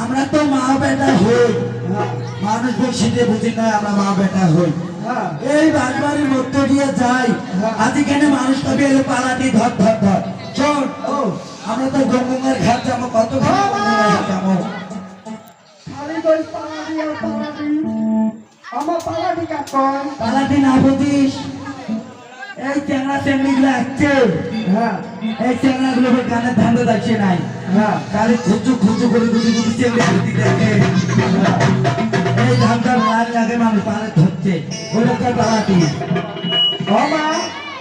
আমরা তো মা বেটা হই, মানুষ বসিতে বুঝি না আমরা মা বেটা হই। এই বাড়ির মধ্যে দিয়ে যাই, আজ এখানে মানুষ তবে এলো পালাটি ধর ধর ধর। শোন, আমরা তো গঙ্গার ঘাট যাবো, কত যাবো। পালাটি না বুঝিস, এই চ্যাংড়া চ্যাংড়ি গুলো আসছে, এই চ্যাংড়া গুলো গানের ধান্দা দেখছে নাই, খালি খুচু খুচু করে গুটি গুটি চেংড়ি গুটি দেখে। এই ধান্দা লাল লাগে, মানুষ পালে ধরছে, ওটা পালাটি।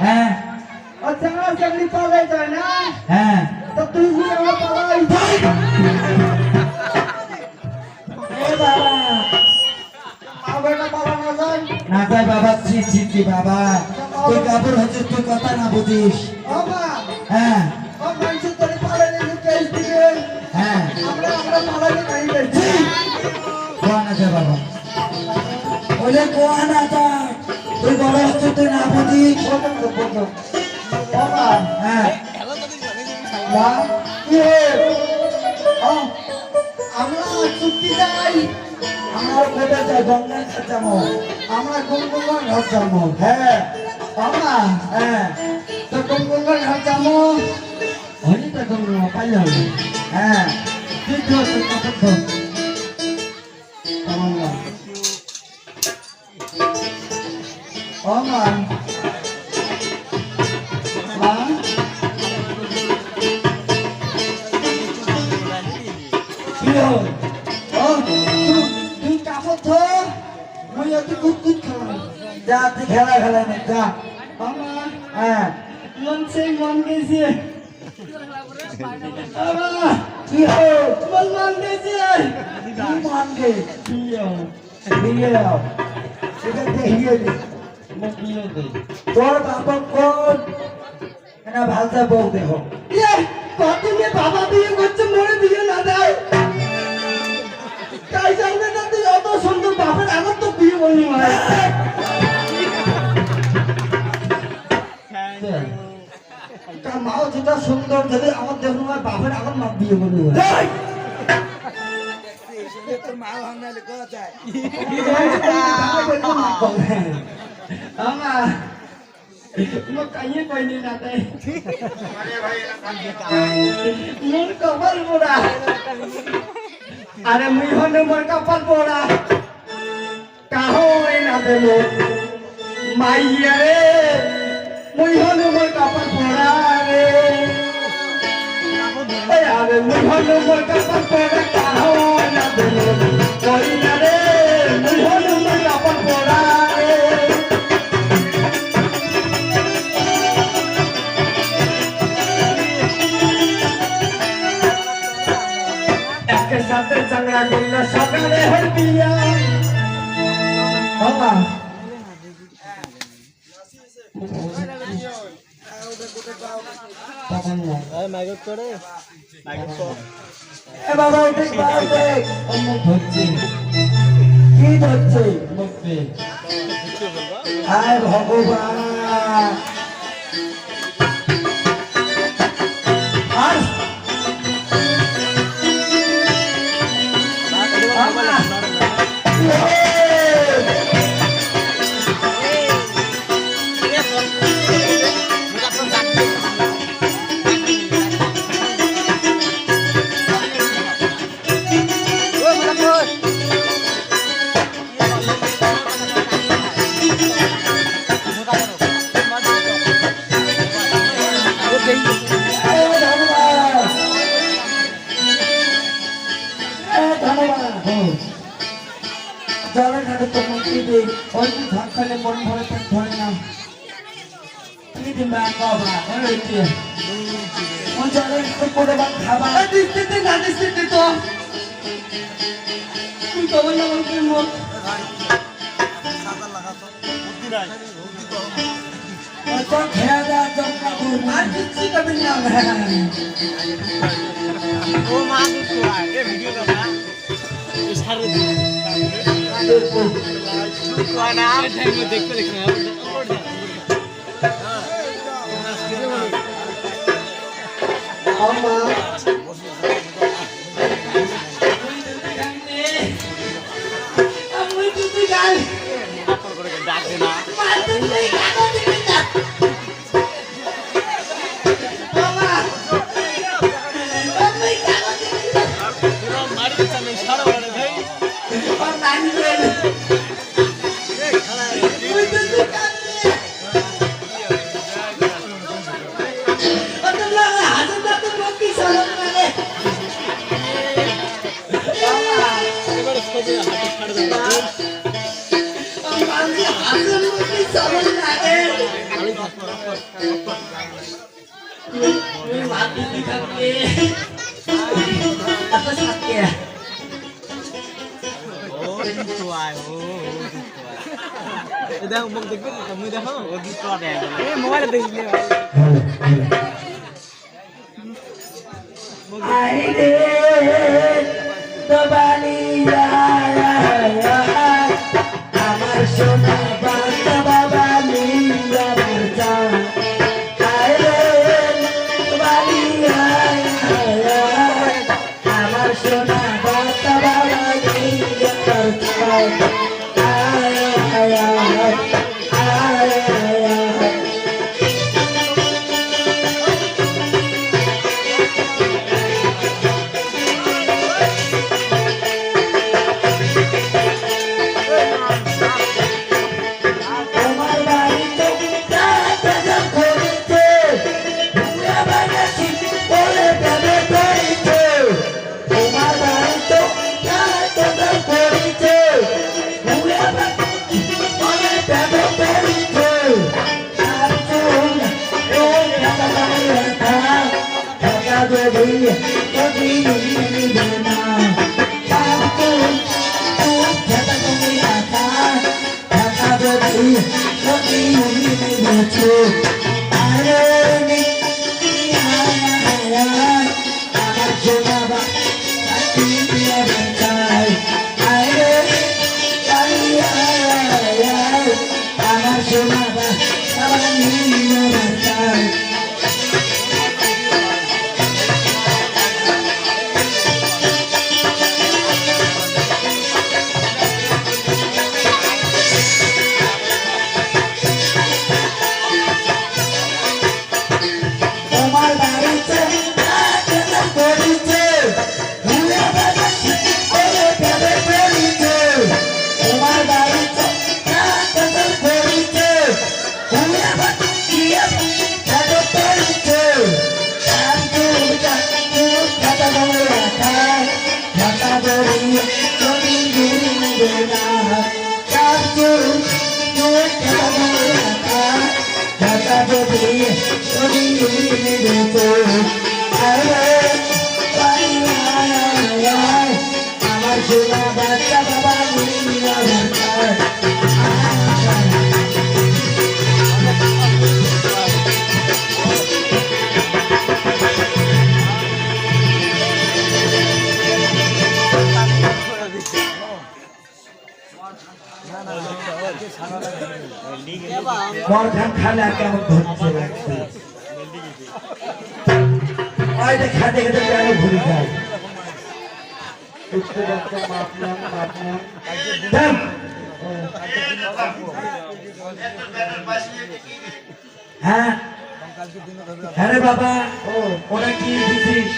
হ্যাঁ চ্যাংড়া চ্যাংড়ি পালে যায় না, হ্যাঁ তো তুই আমার পালাই না যাই বাবা, ছি বাবা, তুই কাপড় হচ্ছে, তুই কথা না বুঝিস। হ্যাঁ হ্যাঁ কোয়া না যা বাবা, ওলে কোয়া না যা, তুই বড় হচ্ছে, তুই না বুঝিস। হ্যাঁ আমরা চুক্তি যাই, আমার কোথায় যাই, গঙ্গার কাছে যাবো। আমরা গঙ্গার ঘাট যাবো। হ্যাঁ বাবা হ্যাঁ তো গঙ্গার ঘাট যাবো, হরিটা গঙ্গা পাইলাম। হ্যাঁ তুই তো কাপড় ধর অমান তুই কাপড় ধর, মুই একটু কুতকুত খেলাম। যা, তুই খেলা খেলা নে যা। আমার হ্যাঁ মন সেই মন গেছে, কি হো, মন মন গেছে। কি মানবে দিয়ে দাও, সেটা দেখিয়ে দে। তোর বাবা কোন না ভালসা বউ দেখো। কতদিনে বাবা বিয়ে করছে, মরে বিয়ে না দেয়, তাই জানবে না তুই অত সুন্দর বাপের আমার তো বিয়ে বলি হয়। তার মাও যেটা সুন্দর, যদি আমার দেখুন বাপের আমার মা বিয়ে বলি হয়। তোর মা ভাঙনালে কোথায়? আমার কাইয়ে কইনি না তাই মোর কপাল পোড়া, আরে মুই হনে মোর কপাল পোড়া, কাহো না দেব মাইয়া রে, মুই হনে মোর কপাল পোড়া রে, আরে মুই হনে মোর কপাল পোড়া, কাহো না দেব মাইয়া রে, মুই হনে মোর কপাল পোড়া রে। সাথে চাঙ্গা করলে সকালে হল বিয়া, বাবা বাবা উঠে ধরছে, কি ধরছে? হায় ভগবান, আর জলের ঘাটে তো মুক্তি দিই, ওই ভাত খালে মন ভরে পেট ভরে না, কি দিবা বাবা হয়েছে ওই জলের তো করে ভাত খাবা দিতে না দিতে তো তুই কবে না আমাকে মন তো খেয়া দেওয়া চমকা আর কিচ্ছু করবেন না। ও মা ভিডিও দেখতে আমা আমি তুই গাল আপন করে ডাক দে না মার তুই গাল দিবি না বাবা আমি গাল দিবি না পুরো মারি দিতে আমি সারা বড় ভাই আর নানি রে এই খালা তুই তুই কাঁদে অত লাগা হাজার তো বকি সালাম মানে বাবা এবারে ছবি হাতে ছাড় দাও আমি হাজার বকি সালাম লাগে তুই মাটি দিখাতে apa sakit ও দিতো আয় ও এটা মুখ দেখবে তুমি দেখো ও দিতো আয় এই মোবাইল দেখলে aire dobaliya amar sona bata baba liya barja aire dobaliya amar sona bata baba liya barja ay ay ay ay তোমার বাড়িতে রাজা করেছে বুড়া বানাচ্ছি বলে দেবে করেছে তোমার বাড়িতে রাজা করেছে বুড়া বানাচ্ছি বলে দেবে করেছে আর্জুন ওই রাজা রাখা রাজা যদি যদি নিবে না আর্জুন ওই রাজা তুমি রাখা রাজা যদি যদি নিবে আরে আমার জোনাবা দিয়ে বাঁচাই আরে আমার জোনাবা আমার নিয়ে বাঁচাই তোমার বাড়িতে রাজা করেছে ভুলে বাজাচ্ছি বলে দেবে করেছে তোমার বাড়িতে রাজা করেছে ভুলে বাজাচ্ছি দেবে করেছে খাতা বলে রাখা খাতা বলি যদি নিবে না কার্টুন খাতা বলে রাখা খাতা বলি যদি নিবে আমার সোনা বাচ্চা বাবা মর ধান খালে কেমন ধরছে লাগছে ওইটা খাতে খেতে কেন ভুলে যায় দেন। হ্যাঁ হ্যাঁ রে বাবা ওরা কি দিছিস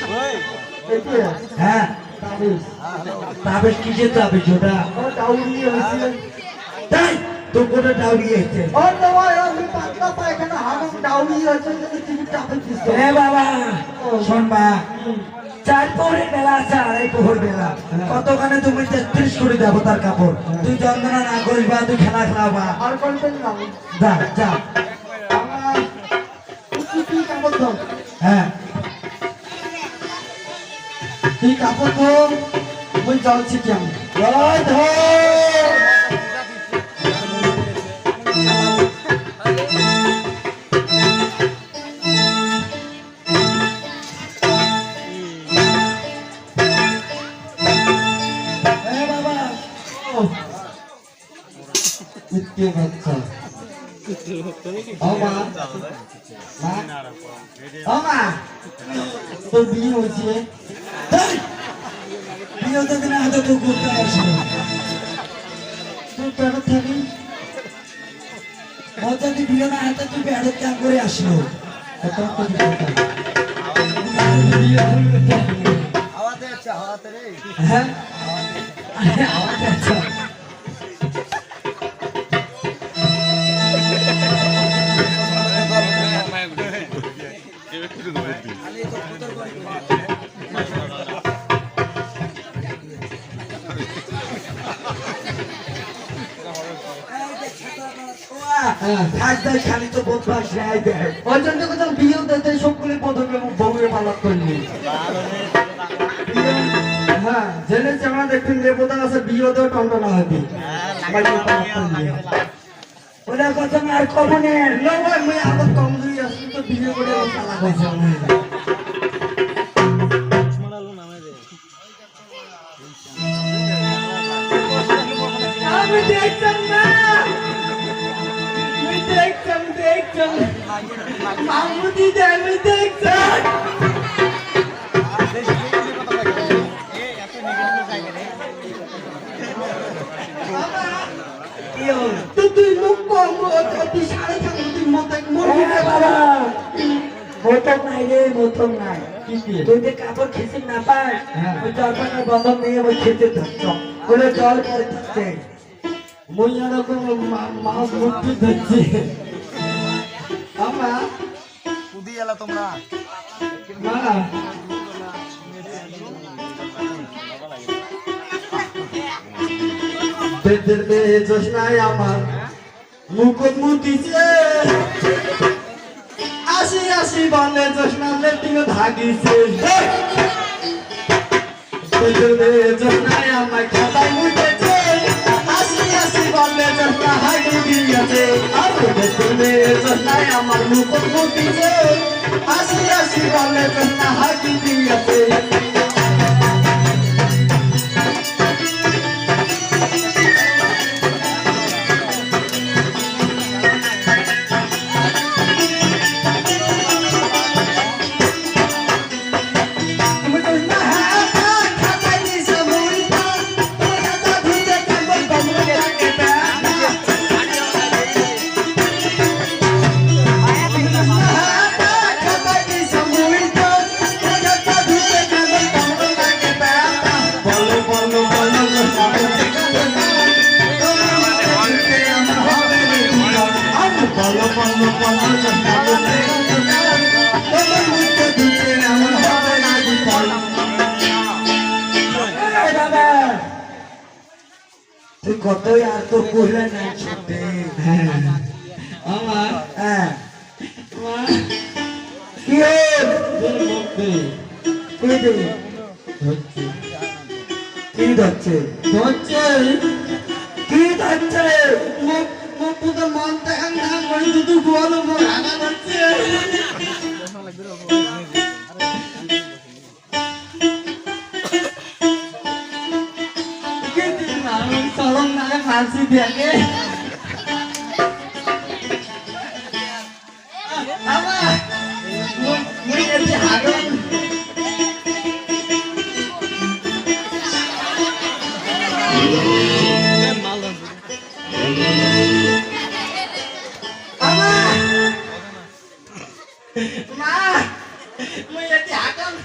হ্যাঁ তাবিজ কিসের তাবিজ ওটা তাই তো কোনো ডাউরি হয়েছে এ বাবা শোন বা চার প্রহরের বেলা আছে আড়াই প্রহর বেলা কতখানে তুমি 33 করে দেবো তার কাপড় তুই যন্ত্রণা না করিস বা তুই খেলা খেলাবা আর কোনটা না যা যা আমার কি কাপড় দাও হ্যাঁ তুই কাপড় তো মই যাচ্ছি কেমন জয় ধর কুত্তে বাচ্চা আমা আমা তোর বিয়ে হয়েছে বিয়ে হতে না হতে তো করতে আসলো তুই কেন থাকি ও যদি বিয়ে না হতে তুই বেড়ে কাম করে আসলো হ্যাঁ আমার কাছে খালি তো বদমাস নাই দেয় ওই জন্য কোথাও বিয়ে দিতে সবগুলি পদকে বউয়ে পালন করলি হ্যাঁ জেনে চেমা দেখবেন যে বোধ আছে বিয়ে দেও টন্টনা হবে ওরা কথা আর কমনের না ভাই মুই আবার কমজোরি আসলে তো বিয়ে করে চালা হয়েছে আমি দেখতাম না আমি দেখতাম মামুদি আমি দেখতাম তো তুই মুখ কম তুই সাড়ে থাকো তুই মতো বাবা মতম নাই রে মতম নাই তুই যে কাপড় খেতে না পাস ওই জলপানের বন্ধন নিয়ে ওই খেতে ধরছ ওরা জল করে দিচ্ছে মই এরকম মাছ মুক্তি ধরছি আমরা তোমরা মা বেদের বেয়ে জোসনায় আমার মুকুট মুতিছে আসি আসি বলে জোসনা লেটিও ধাগিছে বেদের বেয়ে জোসনায় আমার খাতায় মুতেছে আসি আসি বলে জোসনা হাগি দিয়েছে আর বেদের বেয়ে জোসনায় আমার মুকুট মুতিছে আসি আসি বলে জোসনা হাগি দিয়েছে তুই কতই আর তোর কইলে নাই ছুটে আমার হ্যাঁ কি কি ধরছে কি ধরছে মন দেখান না করে দুধ গোয়ালো রাগা ধরছে চলন না ফাঁসি দেখে আমার হাগন মা মুই এটি হাগন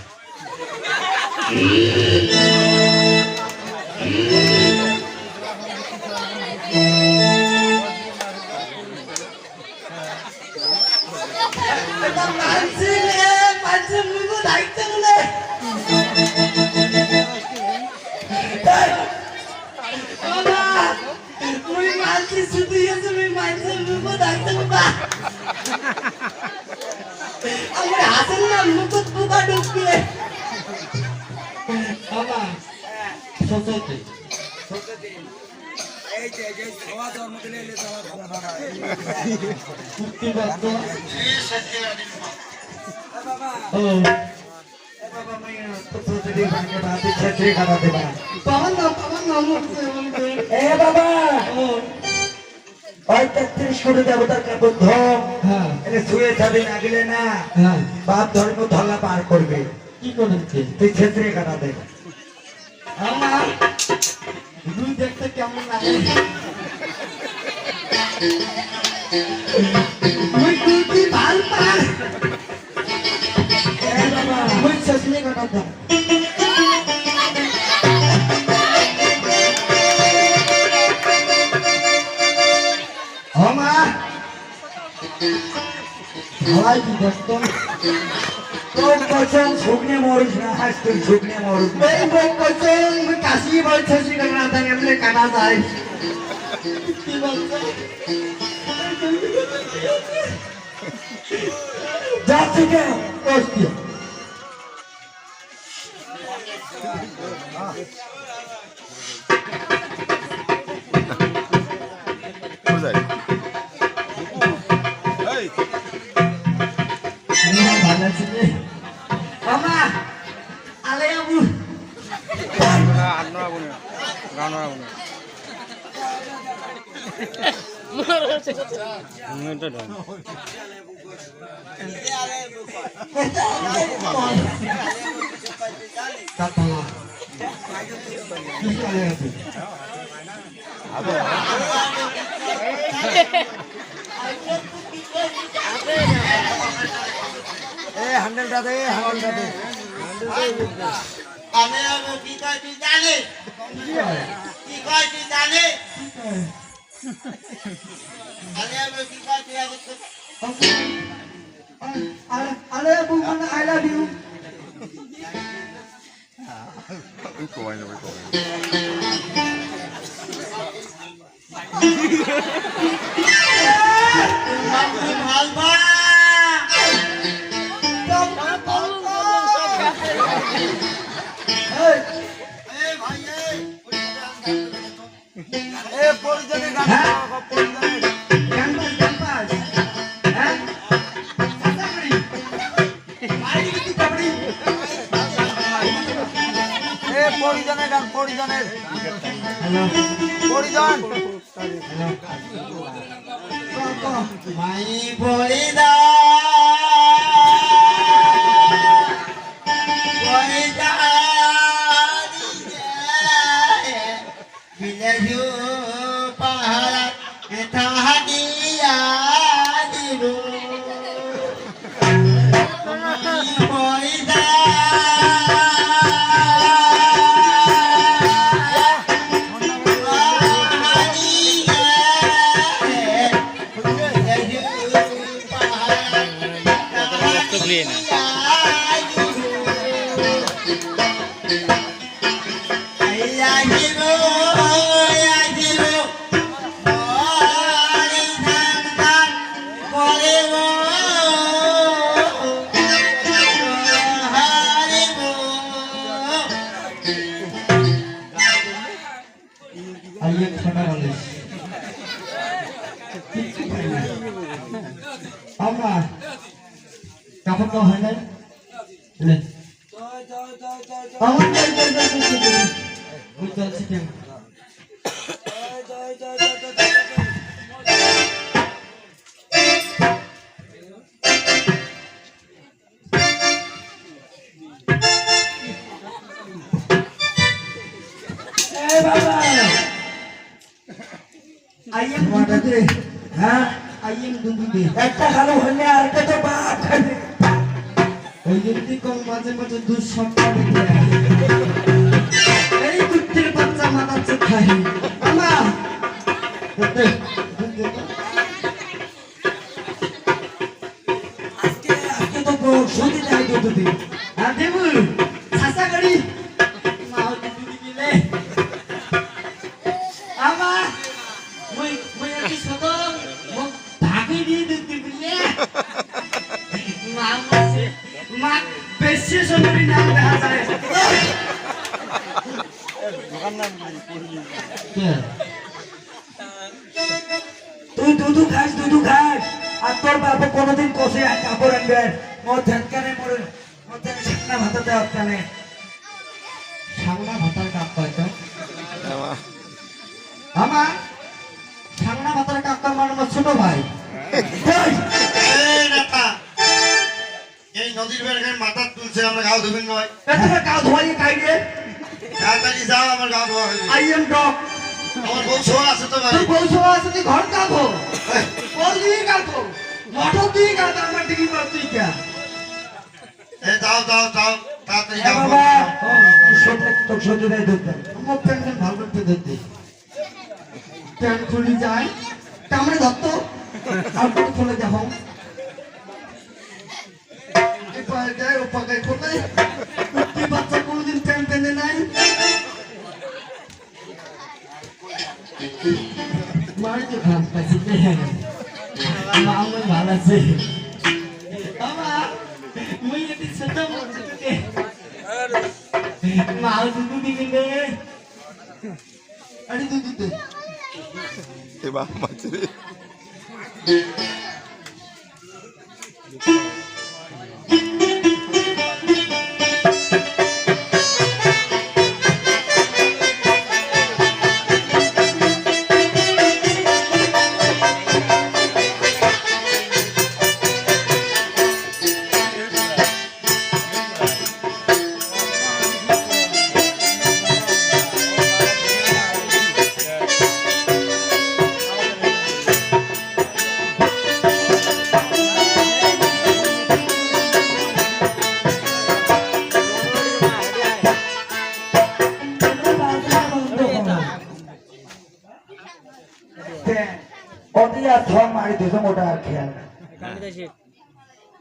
ওই 33 কোটি দেবতার কাপড় ধম হ্যাঁ এটা ছুঁয়ে ছাড়ি না গেলে না হ্যাঁ বাপ ধর্ম ধলা পার করবে। কি করেছে তুই ছেত্রে কাটা দে। আমার দুই দেখতে কেমন লাগে তুই কি ভাল পাস বাবা মুই ছেলে কথা দাও হমা ভাই কি দেখতো তোর কসম শুকনে মরুস না হাস তুই শুকনে মরুস না। এই বই কইছে কাশি বলছে না তাই এমনি কাটা যায় কি বলছো যাচ্ছি কে কষ্ট ভালো আছে রে মামা আলে আবু কাটালা কি আলে আবু হ্যান্ডেলটা দে হ্যান্ডেলটা দে আমি আবার কি কয় তুই জানিস? কি কয় তুই জানিস? আমি আবার কি কয় তুই আগে তো- আলে আবু মানে আই লাভ ইউ তুই ভাল পা। এই ভাই এই, এ পরিজনে গান গাও পরিজনে ক্যাম্পাস ক্যাম্পাস হ্যাঁ সাতাকড়ি মারি কি কবড়ি এ পরিজনে গান পরিজনের হ্যালো পরিজন মাই বলিদা বলিদা বিলেজু পাহাড়া তাহাদিয়া দিব বলিদা आइए खाना वाले আমরা কাপড় তো হয় না লে আমার ওই চলছে কেন এ বাবা আইএম মাটা দে হ্যাঁ আইএম দুধু দে একটা খালো হলে আর একটা তো বাপ খাবে ওই যদি কোন মাঝে মাঝে দুধ সম্পর্ক দেয় এই কুত্তির বাচ্চা মাথাচ্ছে খাই আমা দে দুধ দে আজকে আজকে তো সুদি দেয় দুধ দি আর দেবু ছাসা গাড়ি মা হতে দুধ দিলে আমা মই মই কি সদ মো ভাগি দি দুধ দিলে মা মাসে মা বেশি সুন্দরী নাম দেখা যায় তুই দুধু খাস আর তোর বাবা কোনোদিন কষে কাপড় আনবে মোর ঝাটকানে মোর সামনা ভাতা দেওয়ার কানে সাংনা ভাতার কাপ পাইতো আমার সাংনা ভাতার কাপ আমার আমার ছোট ভাই। এই, এই নেতা এই নদীর বেড়ে মাথা তুলছে আমরা গাও ধুবেন নয় এখানে গা ধোয়াই খাইয়ে তাড়াতাড়ি যাও আমার গাও ধোয়া হয়ে যাবে। I am dog. আমার বউ ছোয়া আছে তো বাড়ি তুই বলছো আছে তুই ঘর কাঁধো, বল দিয়ে কাঁধো, মোটর দিয়ে কাঁধো, আমার দিকে তুই কে? এই যাও যাও যাও তাড়াতাড়ি এ যাও বাবা তোর সহ্য দেয় দুধ দেয়। আমার প্যান্ট ভালো করতে দিতে প্যান্ট খুলি যায় কামড়ে ধরতো আর করে খুলে যাও পায়ে যায় ও পাকায় খোলে তুই বাচ্চা কোনোদিন প্যান্ট পেনে নাই মারিতে খারাপ পাইছে মা আমার ভালো আছে বাবা মুই এটি ছোট মধ্যে মা দুধ দিবি রে আরে দুধ দিতে Tiba macam ni.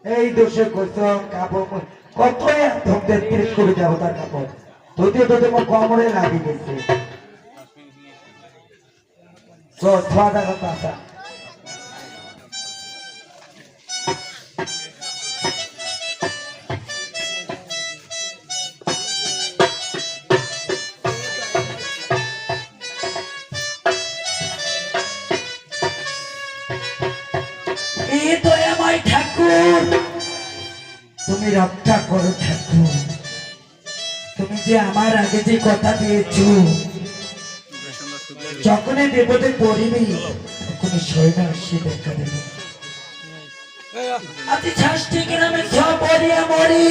এই দোষে কাপড় কত ধমদের তিরিশ করে যাবো তার কাপড় ধুতে ধুতে মোর কোমরে লাগি গেছে কথা আসা ঠাকুর তুমি রক্ষা করো ঠাকুর তুমি যে আমার আগে যে কথা দিয়েছো যখনই বিপদে পড়িবি তখনই সৈন্যে দেখা দেবে আজ ষষ্ঠী গ্রামে সব পড়িয়া মরি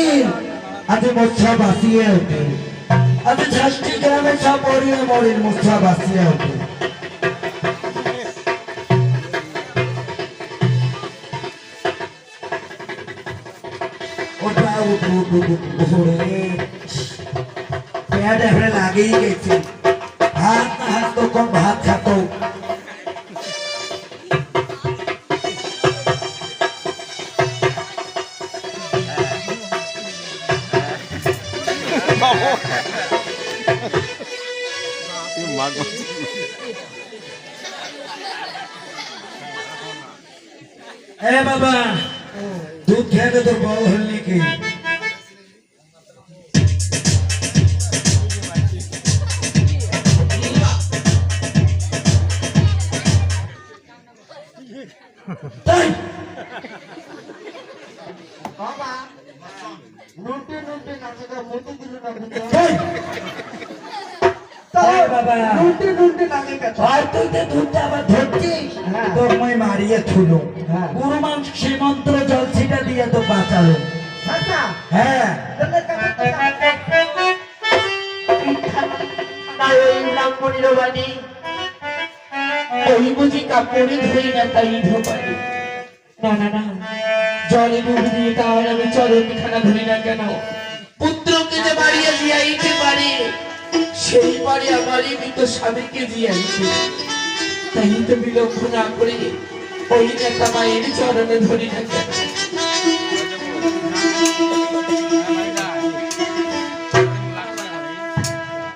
আজ মোছা বাঁচিয়ে ওঠে আজ ষষ্ঠী গ্রামে সব পড়িয়া মরি মোছা বাঁচিয়ে ওঠে লাগেই গেছে ভাত না হাঁটতো কোন ভাত খাতো বাবা দুধ খেয়ে তোর বড় হল নাকি মারিয়ে থুলো গুরু মানুষ সে মন্ত্র জল ছিটা দিয়ে তো বাঁচালো হ্যাঁ ওই বুঝি কাপড়ে ধুই না তাই ধোপারি না না না জলে ডুব দিয়ে তাহলে আমি চরণখানা ধুই না কেন পুত্রকে যে বাড়িয়ে জিয়াইতে পারে সেই বাড়ি আমারই মৃত স্বামীকে জিয়াইছে তাই তো বিলম্ব না করে ওই নেতা মায়ের চরণে ধরি না কেন